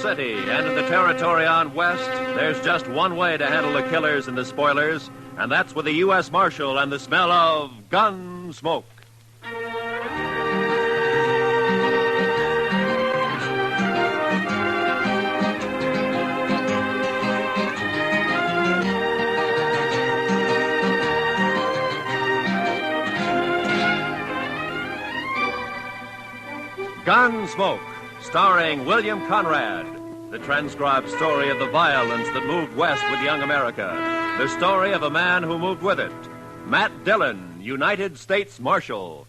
city and in the territory on west, there's just one way to handle the killers and the spoilers, and that's with the U.S. Marshal and the smell of Gunsmoke. Gunsmoke, starring William Conrad, the transcribed story of the violence that moved west with young America, the story of a man who moved with it, Matt Dillon, United States Marshal.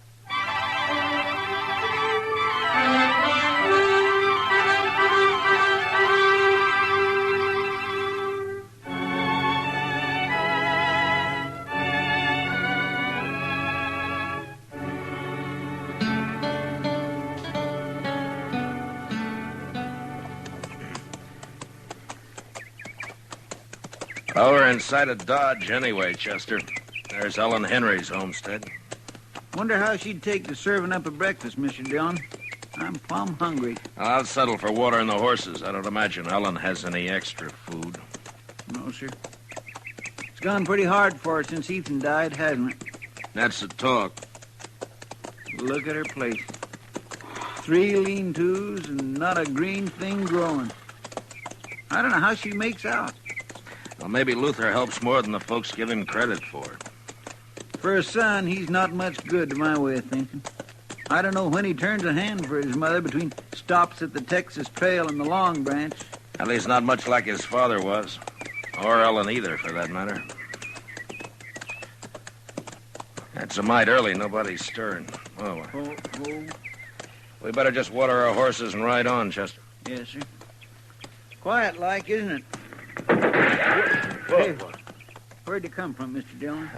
Well, we're inside of Dodge anyway, Chester. There's Ellen Henry's homestead. Wonder how she'd take to serving up a breakfast, Mr. Dillon. I'm plumb hungry. I'll settle for watering the horses. I don't imagine Ellen has any extra food. No, sir. It's gone pretty hard for her since Ethan died, hasn't it? That's the talk. Look at her place. 3 lean-tos and not a green thing growing. I don't know how she makes out. Well, maybe Luther helps more than the folks give him credit for. For a son, he's not much good to my way of thinking. I don't know when he turns a hand for his mother between stops at the Texas Trail and the Long Branch. At least not much like his father was. Or Ellen either, for that matter. It's a mite early. Nobody's stirring. Oh. We better just water our horses and ride on, Chester. Yes, sir. Quiet-like, isn't it? Hey, where'd you come from, Mr. Dillon?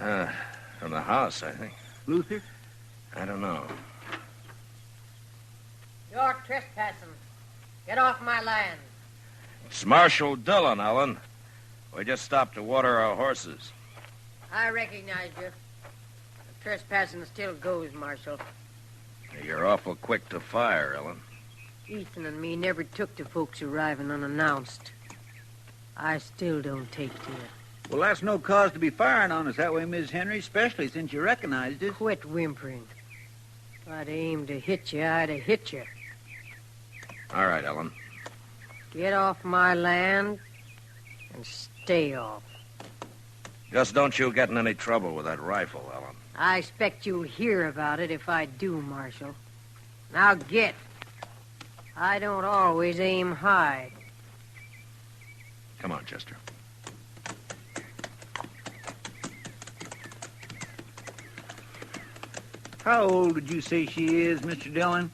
From the house, I think. Luther? I don't know. You're trespassing. Get off my land. It's Marshal Dillon, Ellen. We just stopped to water our horses. I recognize you. The trespassing still goes, Marshal. You're awful quick to fire, Ellen. Ethan and me never took to folks arriving unannounced. I still don't take to it. Well, that's no cause to be firing on us that way, Miss Henry, especially since you recognized us. Quit whimpering. If I'd aimed to hit you, I'd have hit you. All right, Ellen. Get off my land and stay off. Just don't you get in any trouble with that rifle, Ellen. I expect you'll hear about it if I do, Marshal. Now get. I don't always aim high. Come on, Chester. How old did you say she is, Mr. Dillon?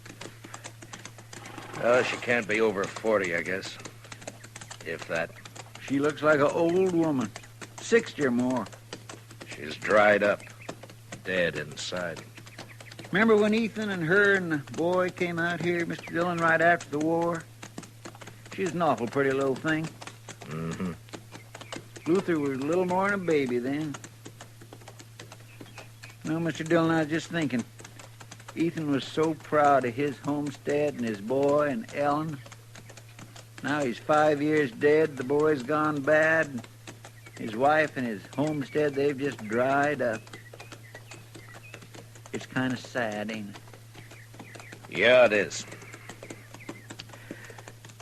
She can't be over 40, I guess. If that. She looks like an old woman. 60 or more. She's dried up. Dead inside. Remember when Ethan and her and the boy came out here, Mr. Dillon, right after the war? She was an awful pretty little thing. Mm-hmm. Luther was a little more than a baby then. No, Mr. Dillon, I was just thinking. Ethan was so proud of his homestead and his boy and Ellen. Now he's 5 years dead, the boy's gone bad. His wife and his homestead, they've just dried up. It's kind of sad, ain't it? Yeah, it is.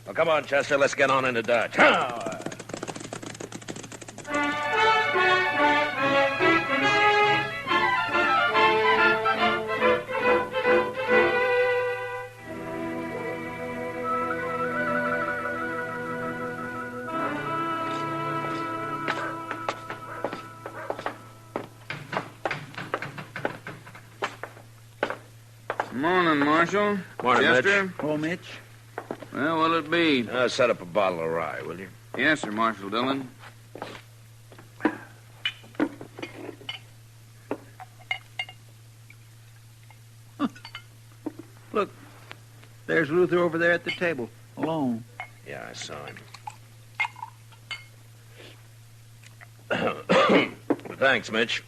Well, come on, Chester, let's get on into Dodge. Morning, Marshal. Morning, Chester. Mitch. Oh, Mitch? Well, what'll it be? Set up a bottle of rye, will you? Yes, sir, Marshal Dillon. Look, there's Luther over there at the table, alone. Yeah, I saw him. Thanks, Mitch.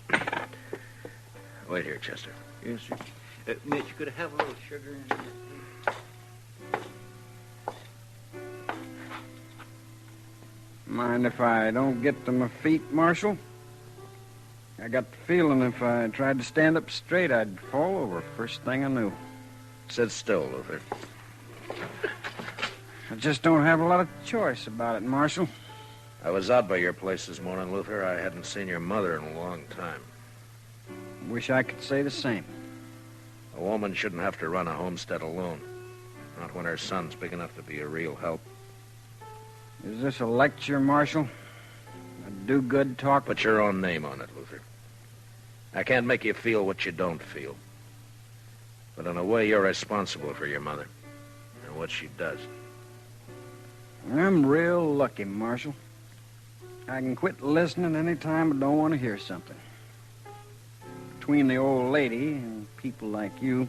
Wait here, Chester. Yes, sir. Mitch, could I have a little sugar in there, please? Mind if I don't get to my feet, Marshal? I got the feeling if I tried to stand up straight, I'd fall over first thing I knew. Sit still, Luther. I just don't have a lot of choice about it, Marshal. I was out by your place this morning, Luther. I hadn't seen your mother in a long time. Wish I could say the same. A woman shouldn't have to run a homestead alone. Not when her son's big enough to be a real help. Is this a lecture, Marshal? A do-good talk? Put your own name on it, Luther. I can't make you feel what you don't feel. But in a way, you're responsible for your mother and what she does. I'm real lucky, Marshal. I can quit listening any time I don't want to hear something. Between the old lady and people like you,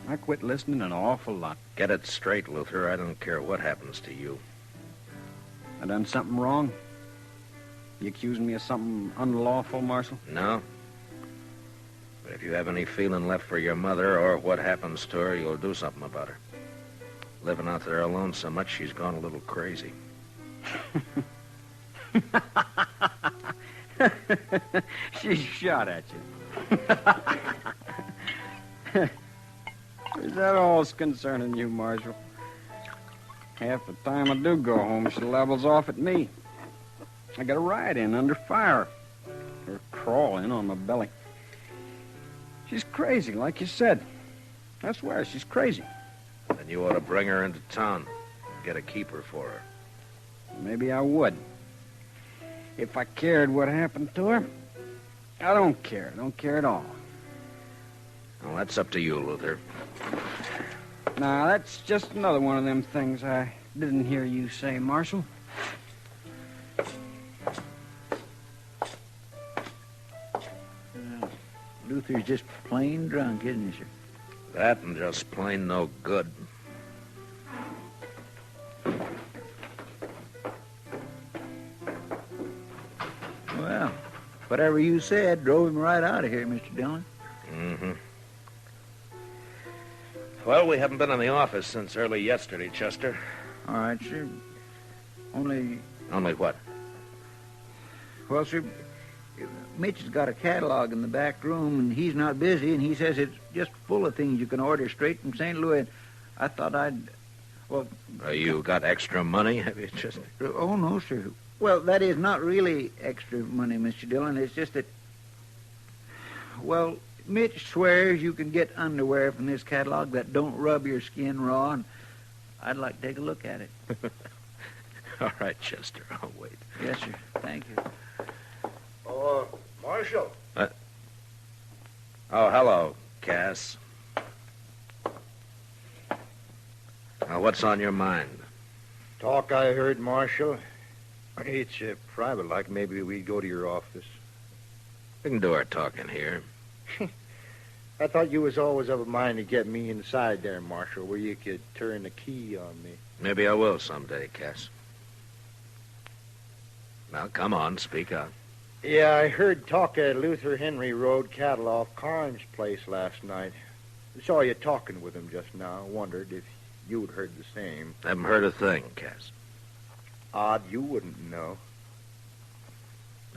I quit listening an awful lot. Get it straight, Luther. I don't care what happens to you. I done something wrong? You accusing me of something unlawful, Marshal? No. But if you have any feeling left for your mother or what happens to her, you'll do something about her. Living out there alone so much, she's gone a little crazy. She shot at you. Is that all's concerning you, Marshal? Half the time I do go home, she levels off at me. I got a ride in under fire. Or crawl in on my belly. She's crazy, like you said. I swear, she's crazy. Then you ought to bring her into town. Get a keeper for her. Maybe I would. If I cared what happened to her. I don't care. I don't care at all. Well, that's up to you, Luther. Now, that's just another one of them things I didn't hear you say, Marshal. Luther's just plain drunk, isn't he, sir? That and just plain no good. Well, whatever you said drove him right out of here, Mr. Dillon. Mm-hmm. Well, we haven't been in the office since early yesterday, Chester. All right, sir. Only what? Well, sir, Mitch has got a catalog in the back room, and he's not busy, and he says it's just full of things you can order straight from St. Louis. I thought well... You got extra money, have you, Chester? Oh, no, sir. Well, that is not really extra money, Mr. Dillon. It's just that... Well, Mitch swears you can get underwear from this catalog that don't rub your skin raw, and I'd like to take a look at it. All right, Chester, I'll wait. Yes, sir. Thank you. Oh, Marshal. Oh, hello, Cass. Now, what's on your mind? Talk I heard, Marshal. It's private, like maybe we'd go to your office. We can do our talking here. I thought you was always of a mind to get me inside there, Marshal, where you could turn the key on me. Maybe I will someday, Cass. Now, come on, speak up. Yeah, I heard talk at Luther Henry Road cattle off Carnes' place last night. Saw you talking with him just now. Wondered if you'd heard the same. Haven't heard a thing, Cass. Odd you wouldn't know.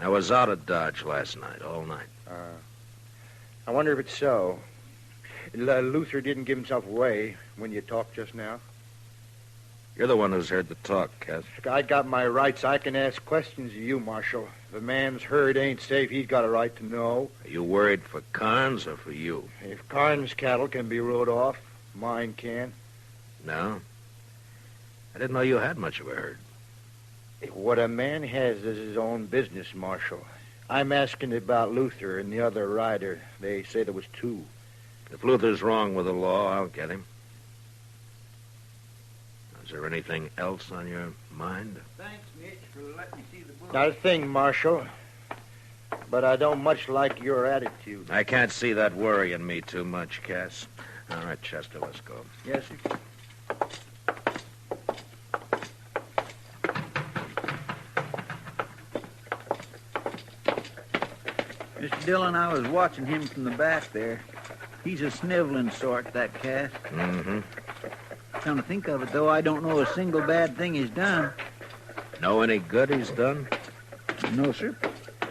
I was out of Dodge last night, all night. I wonder if it's so. Luther didn't give himself away when you talked just now. You're the one who's heard the talk, Cass. I got my rights. I can ask questions of you, Marshal. If a man's herd ain't safe, he's got a right to know. Are you worried for Carnes or for you? If Carnes' cattle can be rode off, mine can. No? I didn't know you had much of a herd. What a man has is his own business, Marshal. I'm asking about Luther and the other rider. They say there was two. If Luther's wrong with the law, I'll get him. Is there anything else on your mind? Thanks, Mitch, for letting me see the book. Not a thing, Marshal. But I don't much like your attitude. I can't see that worrying me too much, Cass. All right, Chester, let's go. Yes, sir. Mr. Dillon, I was watching him from the back there. He's a sniveling sort, that Cass. Mm-hmm. Come to think of it, though, I don't know a single bad thing he's done. Know any good he's done? No, sir.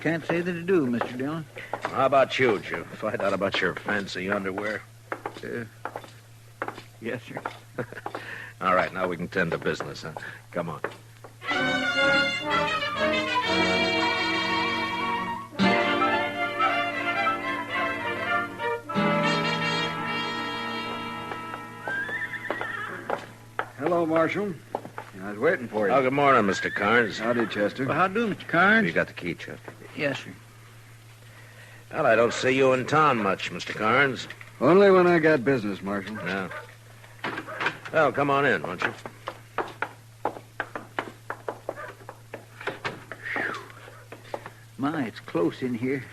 Can't say that I do, Mr. Dillon. How about you? Did you find out about your fancy underwear? Yes, sir. All right, now we can tend to business, huh? Come on. Hello, Marshal. I was waiting for you. Oh, good morning, Mr. Carnes. Howdy, Chester. Well, how do, Mr. Carnes? You got the key, Chester? Yes, sir. Well, I don't see you in town much, Mr. Carnes. Only when I got business, Marshal. Yeah. Well, come on in, won't you? My, it's close in here.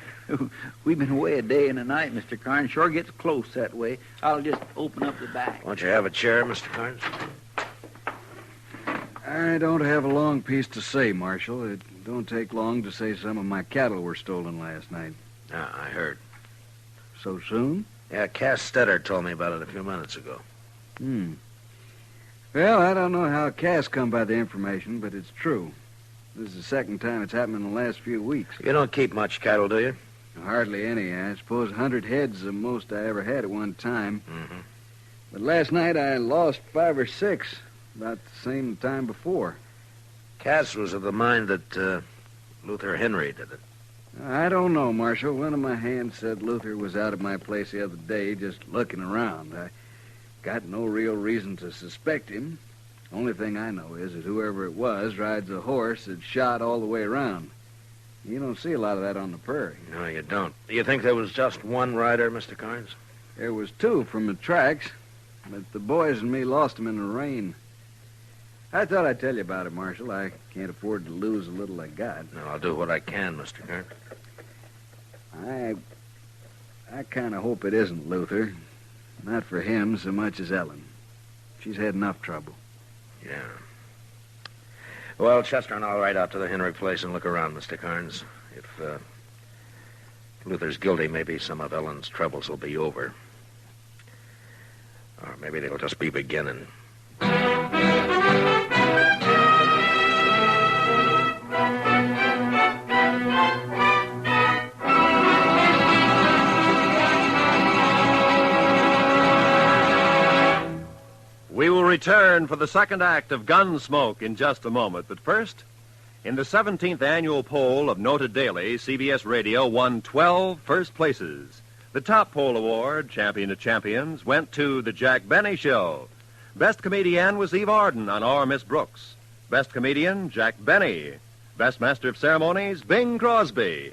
We've been away a day and a night, Mr. Carnes. Sure gets close that way. I'll just open up the back. Won't you have a chair, Mr. Carnes? I don't have a long piece to say, Marshal. It don't take long to say some of my cattle were stolen last night. Yeah, I heard. So soon? Yeah, Cass Stetter told me about it a few minutes ago. Well, I don't know how Cass come by the information, but it's true. This is the second time it's happened in the last few weeks. You don't keep much cattle, do you? Hardly any. I suppose 100 head's the most I ever had at one time. Mm-hmm. But last night I lost 5 or 6, about the same time before. Cass was of the mind that Luther Henry did it. I don't know, Marshal. One of my hands said Luther was out at my place the other day just looking around. I got no real reason to suspect him. Only thing I know is that whoever it was rides a horse that's shot all the way around. You don't see a lot of that on the prairie. No, you don't. You think there was just one rider, Mr. Carnes? There was 2 from the tracks, but the boys and me lost them in the rain. I thought I'd tell you about it, Marshal. I can't afford to lose the little I got. No, I'll do what I can, Mr. Carnes. I kind of hope it isn't Luther. Not for him so much as Ellen. She's had enough trouble. Yeah. Well, Chester and I'll ride out to the Henry place and look around, Mr. Carnes. If Luther's guilty, maybe some of Ellen's troubles will be over. Or maybe they'll just be beginning. We will return for the second act of Gunsmoke in just a moment. But first, in the 17th annual poll of Noted Daily, CBS Radio won 12 first places. The top poll award, Champion of Champions, went to The Jack Benny Show. Best comedian was Eve Arden on Our Miss Brooks. Best comedian, Jack Benny. Best Master of Ceremonies, Bing Crosby.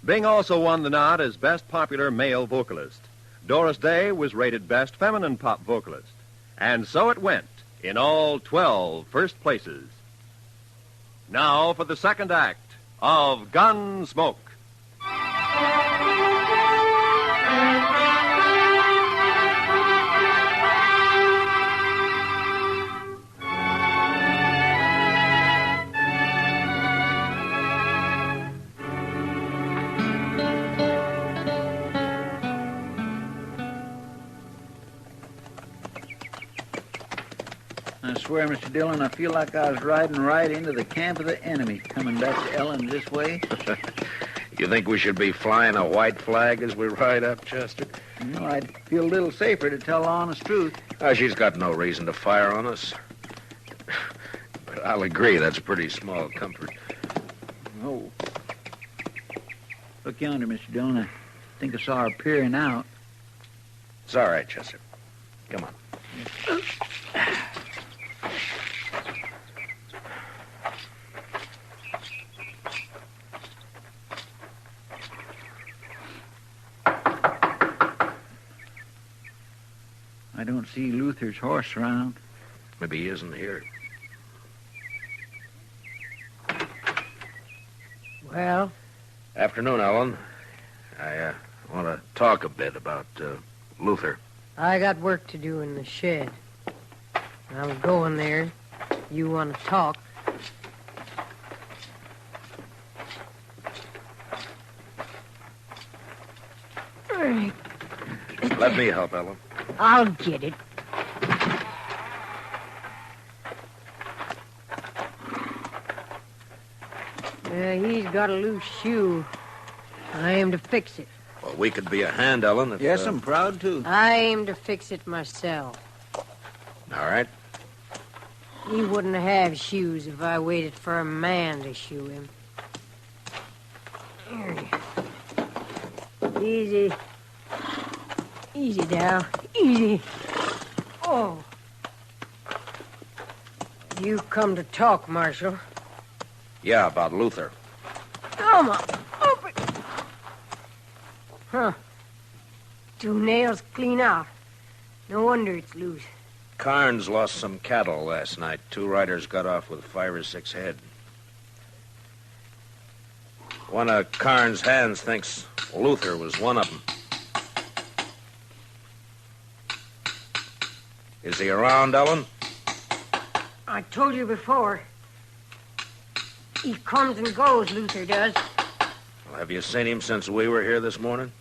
Bing also won the nod as Best Popular Male Vocalist. Doris Day was rated Best Feminine Pop Vocalist. And so it went in all 12 first places. Now for the second act of Gunsmoke. I swear, Mr. Dillon, I feel like I was riding right into the camp of the enemy, coming back to Ellen this way. You think we should be flying a white flag as we ride up, Chester? No, I'd feel a little safer to tell the honest truth. She's got no reason to fire on us. But I'll agree, that's pretty small comfort. Oh. Look yonder, Mr. Dillon. I think I saw her peering out. It's all right, Chester. Come on. I don't see Luther's horse around. Maybe he isn't here. Well? Afternoon, Ellen. I want to talk a bit about Luther. I got work to do in the shed. I was going there. You want to talk? Let me help, Ellen. I'll get it. got a loose shoe. I aim to fix it. Well, we could be a hand, Ellen. If, Yes, I'm proud to. I aim to fix it myself. All right. He wouldn't have shoes if I waited for a man to shoe him. Easy. Easy now. Easy. Oh. You come to talk, Marshal. Yeah, about Luther. Come on. Open. Huh. 2 nails clean out. No wonder it's loose. Carnes lost some cattle last night. 2 riders got off with 5 or 6 head. One of Carnes' hands thinks Luther was one of them. Is he around, Ellen? I told you before. He comes and goes, Luther does. Well, have you seen him since we were here this morning?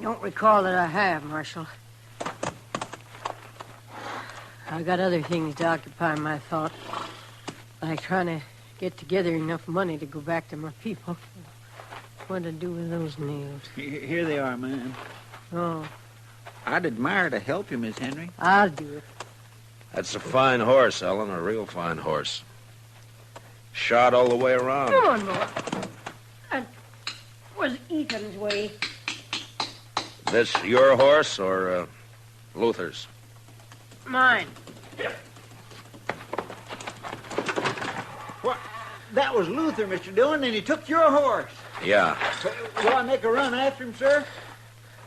Don't recall that I have, Marshal. I got other things to occupy my thought, like trying to get together enough money to go back to my people. What to do with those nails? Here they are, man. Oh, I'd admire to help you, Miss Henry. I'll do it. That's a fine horse, Ellen, a real fine horse. Shot all the way around. Come on, boy. That was Ethan's way. This your horse or Luther's? Mine. What? That was Luther, Mr. Dillon, and he took your horse. Yeah. Will I make a run after him, sir?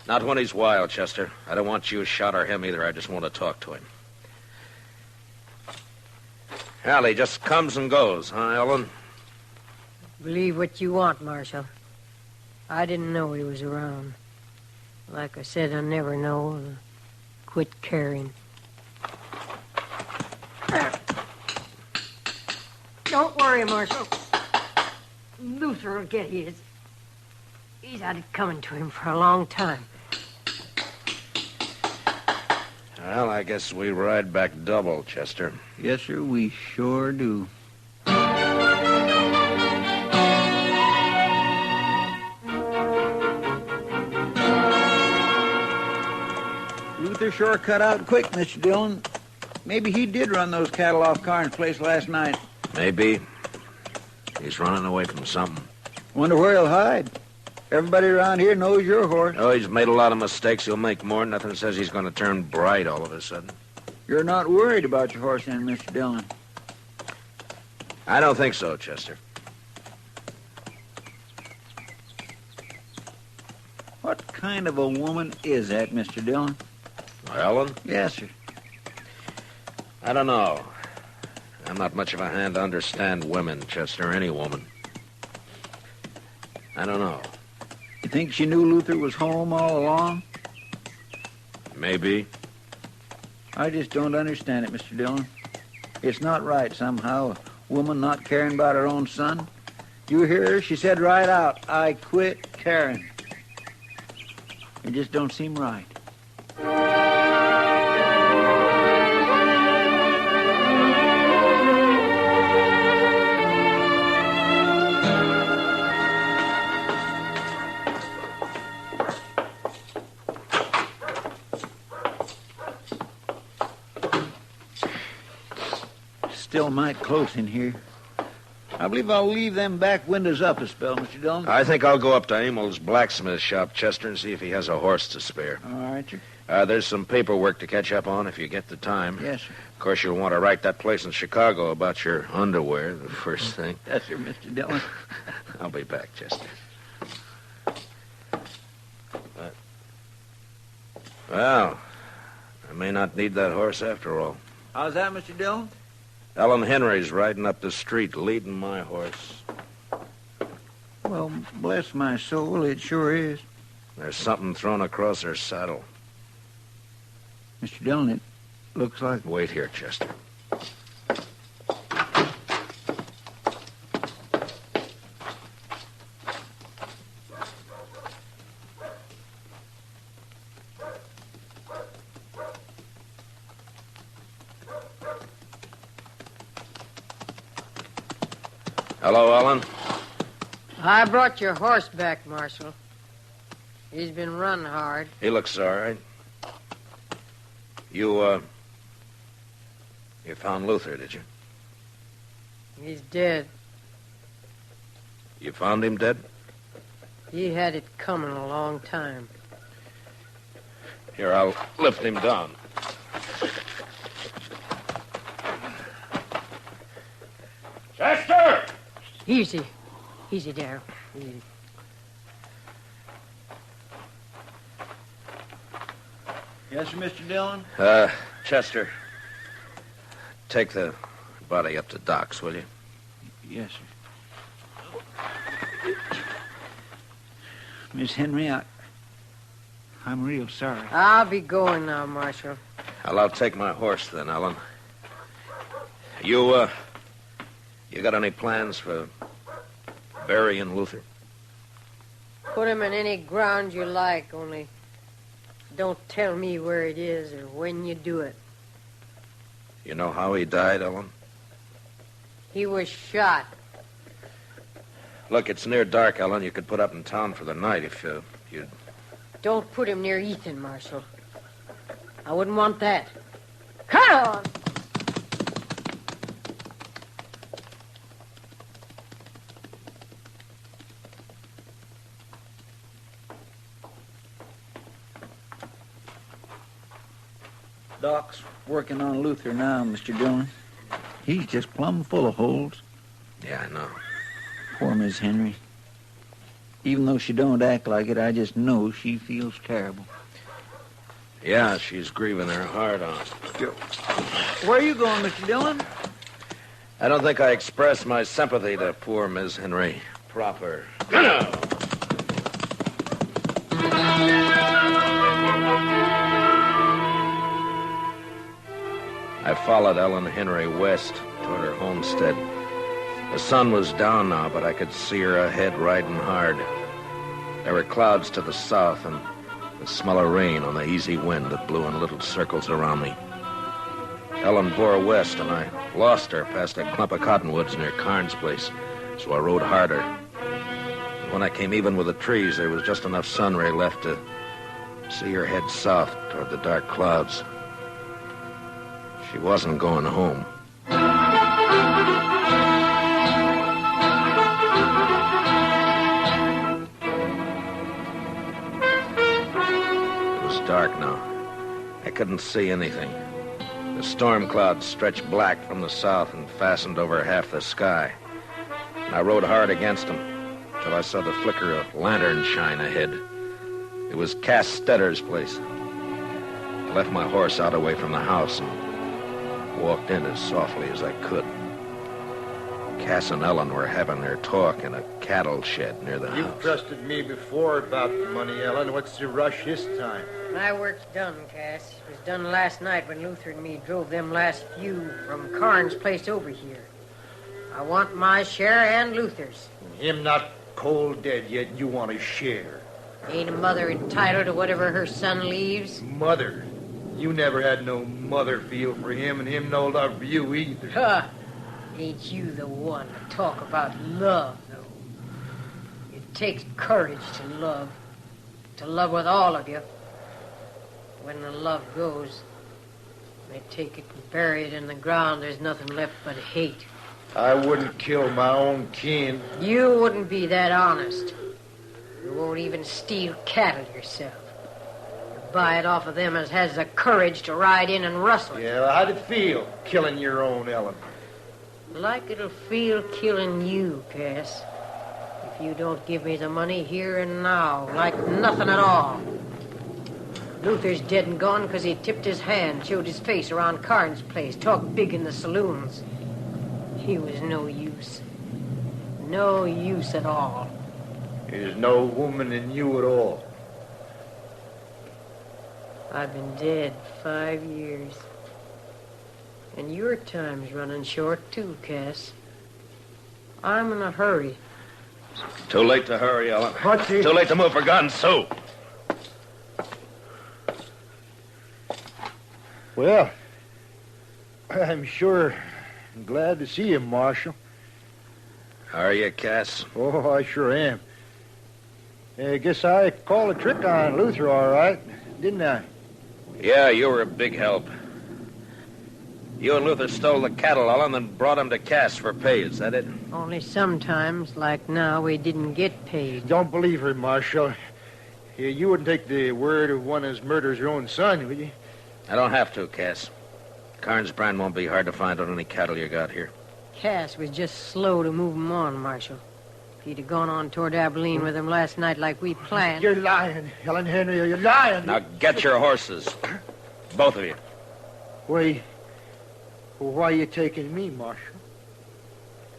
Not when he's wild, Chester. I don't want you shot or him either. I just want to talk to him. Hell, he just comes and goes, huh, Ellen? Believe what you want, Marshal. I didn't know he was around. Like I said, I never know. Quit caring. Don't worry, Marshal. Luther will get his. He's had it coming to him for a long time. Well, I guess we ride back double, Chester. Yes, sir, we sure do. Luther sure cut out quick, Mr. Dillon. Maybe he did run those cattle off Carnes' place last night. Maybe. He's running away from something. Wonder where he'll hide. Everybody around here knows your horse. Oh, he's made a lot of mistakes. He'll make more. Nothing says he's going to turn bright all of a sudden. You're not worried about your horse then, Mr. Dillon? I don't think so, Chester. What kind of a woman is that, Mr. Dillon? Ellen? Yes, sir. I don't know. I'm not much of a hand to understand women, Chester, any woman. I don't know. You think she knew Luther was home all along? Maybe. I just don't understand it, Mr. Dillon. It's not right, somehow, a woman not caring about her own son. You hear her? She said right out, I quit caring. It just don't seem right. Still might close in here. I believe I'll leave them back windows up a spell, Mr. Dillon. I think I'll go up to Emil's blacksmith shop, Chester, and see if he has a horse to spare. All right, sir. There's some paperwork to catch up on if you get the time. Yes, sir. Of course, you'll want to write that place in Chicago about your underwear, the first thing. Yes, sir, Mr. Dillon. I'll be back, Chester. Well, I may not need that horse after all. How's that, Mr. Dillon? Ellen Henry's riding up the street, leading my horse. Well, bless my soul, it sure is. There's something thrown across her saddle. Mr. Dillon, it looks like... Wait here, Chester. Hello, Ellen. I brought your horse back, Marshal. He's been run hard. He looks all right. You found Luther, did you? He's dead. You found him dead? He had it coming a long time. Here, I'll lift him down. Chester! Easy. Easy, Darryl. Easy. Yes, sir, Mr. Dillon? Chester, take the body up to Doc's, will you? Yes, sir. Miss Henry, I'm real sorry. I'll be going now, Marshal. I'll take my horse then, Ellen. You got any plans for burying Luther? Put him in any ground you like, only don't tell me where it is or when you do it. You know how he died, Ellen? He was shot. Look, it's near dark, Ellen. You could put up in town for the night if you'd... Don't put him near Ethan, Marshal. I wouldn't want that. Come on! Doc's working on Luther now, Mr. Dillon. He's just plumb full of holes. Yeah, I know. Poor Miss Henry. Even though she don't act like it, I just know she feels terrible. Yeah, she's grieving her heart out. Where are you going, Mr. Dillon? I don't think I expressed my sympathy to poor Miss Henry proper. I followed Ellen Henry west toward her homestead. The sun was down now, but I could see her ahead riding hard. There were clouds to the south and the smell of rain on the easy wind that blew in little circles around me. Ellen bore west, and I lost her past a clump of cottonwoods near Carnes' place, so I rode harder. When I came even with the trees, there was just enough sun ray left to see her head south toward the dark clouds. She wasn't going home. It was dark now. I couldn't see anything. The storm clouds stretched black from the south and fastened over half the sky. And I rode hard against them till I saw the flicker of lantern shine ahead. It was Cass Stetter's place. I left my horse out away from the house and walked in as softly as I could. Cass and Ellen were having their talk in a cattle shed near the house. You've trusted me before about the money, Ellen. What's the rush this time? My work's done, Cass. It was done last night when Luther and me drove them last few from Carnes' place over here. I want my share and Luther's. Him not cold dead yet, and you want a share. Ain't a mother entitled to whatever her son leaves? Mother? You never had no mother feel for him, and him no love for you either. Huh. Ain't you the one to talk about love, though? It takes courage to love with all of you. When the love goes, they take it and bury it in the ground. There's nothing left but hate. I wouldn't kill my own kin. You wouldn't be that honest. You won't even steal cattle yourself. You buy it off of them as has the courage to ride in and rustle it. Yeah, well, how'd it feel, killing your own, Ellen? Like it'll feel killing you, Cass. If you don't give me the money here and now, like nothing at all. Luther's dead and gone because he tipped his hand, showed his face around Carnes' place, talked big in the saloons. He was no use. No use at all. There's no woman in you at all. I've been dead 5 years. And your time's running short, too, Cass. I'm in a hurry. Too late to hurry, Ellen. What's it? Too late to move for guns, Sue. Well, I'm sure glad to see you, Marshal. Are you, Cass? Oh, I sure am. I guess I called a trick on Luther all right, didn't I? Yeah, you were a big help. You and Luther stole the cattle, Ellen, and brought them to Cass for pay. Is that it? Only sometimes, like now, we didn't get paid. Don't believe her, Marshal. You wouldn't take the word of one as murders your own son, would you? I don't have to, Cass. Carnes Brand won't be hard to find on any cattle you got here. Cass was just slow to move 'em on, Marshal. If he'd have gone on toward Abilene with him last night like we planned... You're lying, Helen Henry. You're lying. Now get your horses. Both of you. Why are you taking me, Marshal?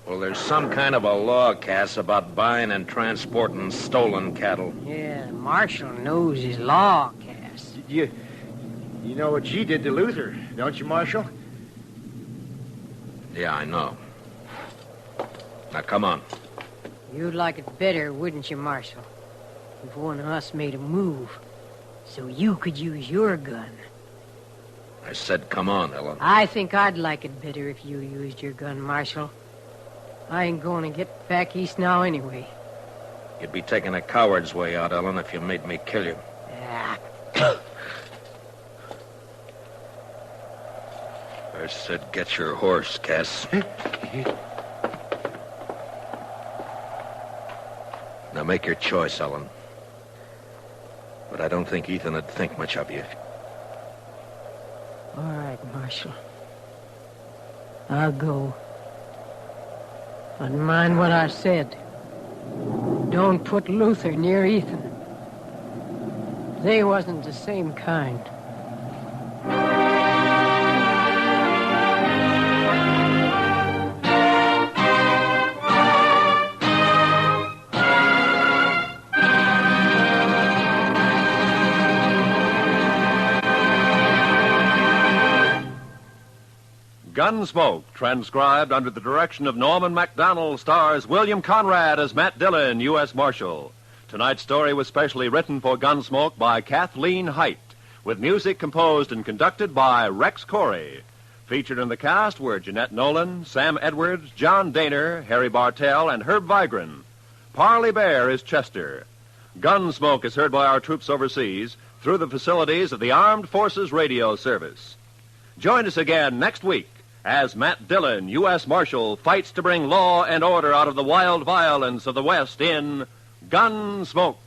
Well, there's some kind of a law, Cass, about buying and transporting stolen cattle. Yeah, Marshal knows his law, Cass. You know what she did to Luther, don't you, Marshal? Yeah, I know. Now, come on. You'd like it better, wouldn't you, Marshal? If one of us made a move, so you could use your gun. I said come on, Ellen. I think I'd like it better if you used your gun, Marshal. I ain't going to get back east now anyway. You'd be taking a coward's way out, Ellen, if you made me kill you. Ah. I said get your horse, Cass. Now make your choice, Ellen. But I don't think Ethan would think much of you. All right, Marshal. I'll go. But mind what I said. Don't put Luther near Ethan. They wasn't the same kind. Gunsmoke, transcribed under the direction of Norman Macdonnell, stars William Conrad as Matt Dillon, U.S. Marshal. Tonight's story was specially written for Gunsmoke by Kathleen Hite, with music composed and conducted by Rex Corey. Featured in the cast were Jeanette Nolan, Sam Edwards, John Daner, Harry Bartell, and Herb Vigran. Parley Bear is Chester. Gunsmoke is heard by our troops overseas through the facilities of the Armed Forces Radio Service. Join us again next week as Matt Dillon, U.S. Marshal, fights to bring law and order out of the wild violence of the West in Gunsmoke.